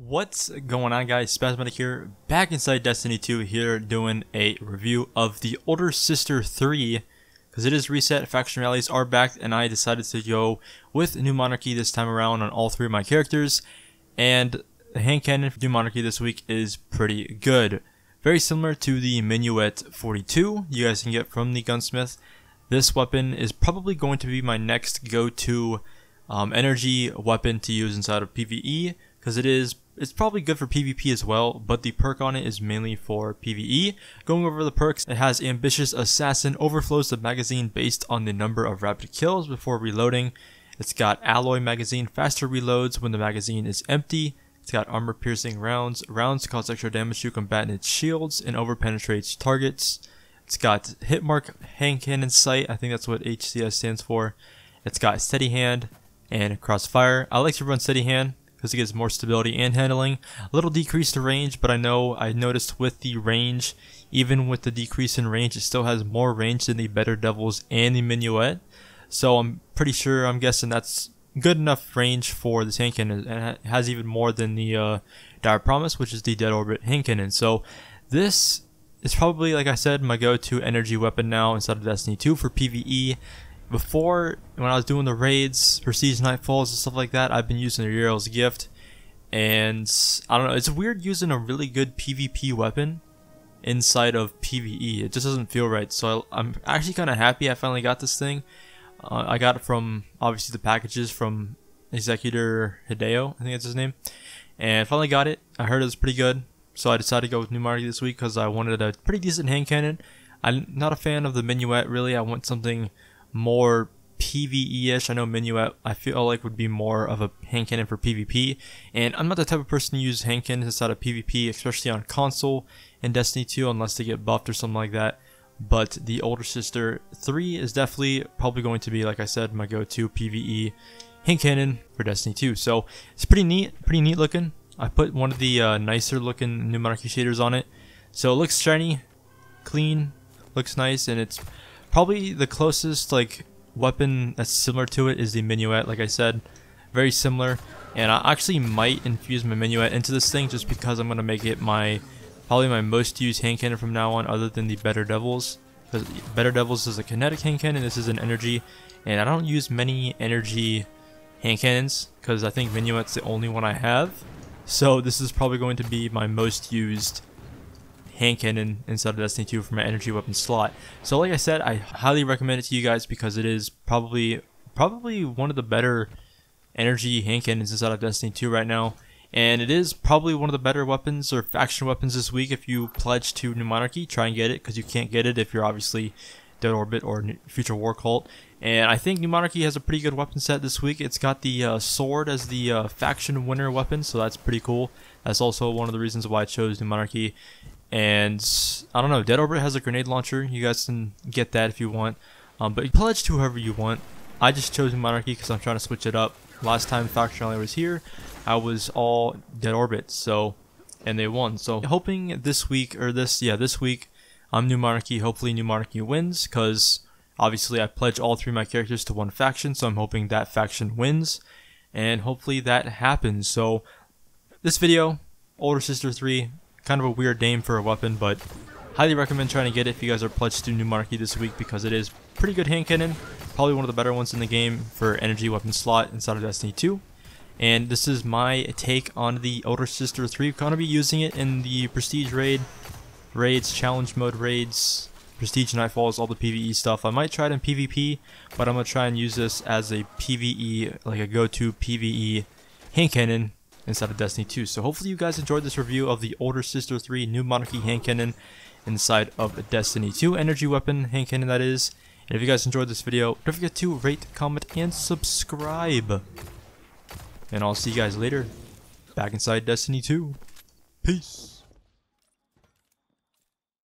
What's going on, guys? Spazmattic here, back inside Destiny 2 here doing a review of the Older Sister 3 because it is reset, faction rallies are back, and I decided to go with New Monarchy this time around on all three of my characters. And the hand cannon for New Monarchy this week is pretty good. Very similar to the Minuet 42 you guys can get from the gunsmith. This weapon is probably going to be my next go-to energy weapon to use inside of PvE, because it's probably good for PvP as well, but the perk on it is mainly for PvE. Going over the perks, it has Ambitious Assassin, overflows the magazine based on the number of rapid kills before reloading. It's got Alloy Magazine, faster reloads when the magazine is empty. It's got Armor Piercing Rounds, rounds cause extra damage to combatant shields and overpenetrates targets. It's got Hitmark Hand Cannon Sight, I think that's what HCS stands for. It's got Steady Hand and Crossfire. I like to run Steady Hand because it gives more stability and handling. A little decrease to range, but I noticed with the range, even with the decrease in range, it still has more range than the Better Devils and the Minuet. So I'm guessing that's good enough range for this hand cannon, and it has even more than the Dire Promise, which is the Dead Orbit hand cannon. So this is probably, like I said, my go-to energy weapon now inside of Destiny 2 for PvE. Before, when I was doing the raids, Prestige Nightfalls and stuff like that, I've been using Uriel's Gift, and I don't know, it's weird using a really good PvP weapon inside of PvE. It just doesn't feel right, so I'm actually kind of happy I finally got this thing. I got it from, obviously, the packages from Executor Hideo, I think that's his name, and finally got it. I heard it was pretty good, so I decided to go with New Monarchy this week because I wanted a pretty decent hand cannon. I'm not a fan of the Minuet, really. I want something more PvE-ish. I know Minuet, I feel like, would be more of a hand cannon for PvP, and I'm not the type of person to use hand cannons inside of PvP, especially on console in Destiny 2, unless they get buffed or something like that. But the Older Sister 3 is definitely probably going to be, like I said, my go-to PvE hand cannon for Destiny 2. So it's pretty neat looking. I put one of the nicer looking New Monarchy shaders on it, so it looks shiny, clean, looks nice, and it's probably the closest weapon that's similar to it is the Minuet. Like I said, very similar, and I actually might infuse my Minuet into this thing just because I'm gonna make it probably my most used hand cannon from now on, other than the Better Devils. Because Better Devils is a kinetic hand cannon, this is an energy, and I don't use many energy hand cannons because I think Minuet's the only one I have. So this is probably going to be my most used hand cannon inside of Destiny 2 for my energy weapon slot. So like I said, I highly recommend it to you guys because it is probably one of the better energy hand cannons inside of Destiny 2 right now, and it is probably one of the better weapons or faction weapons this week. If you pledge to New Monarchy, try and get it, because you can't get it if you're obviously Dead Orbit or Future War Cult. And I think New Monarchy has a pretty good weapon set this week. It's got the sword as the faction winner weapon, so that's pretty cool. That's also one of the reasons why I chose New Monarchy. And I don't know, Dead Orbit has a grenade launcher. You guys can get that if you want, but you pledge to whoever you want. I just chose New Monarchy because I'm trying to switch it up. Last time Faction Rally was here, I was all Dead Orbit, and they won. So hoping this week, this week, I'm New Monarchy. Hopefully New Monarchy wins, because obviously I pledge all three of my characters to one faction, so I'm hoping that faction wins, and hopefully that happens. So this video, Older Sister 3, kind of a weird name for a weapon, but highly recommend trying to get it if you guys are pledged to New Monarchy this week, because it is pretty good hand cannon, probably one of the better ones in the game for energy weapon slot inside of Destiny 2. And this is my take on the Older Sister 3. I'm going to be using it in the Prestige raids, challenge mode raids, Prestige Nightfalls, all the PvE stuff. I might try it in PvP, but I'm going to try and use this as a PvE, like a go-to PvE hand cannon inside of Destiny 2. So hopefully you guys enjoyed this review of the Older Sister 3 New Monarchy hand cannon inside of Destiny 2 energy weapon hand cannon, that is. And if you guys enjoyed this video, don't forget to rate, comment, and subscribe. And I'll see you guys later back inside Destiny 2. Peace.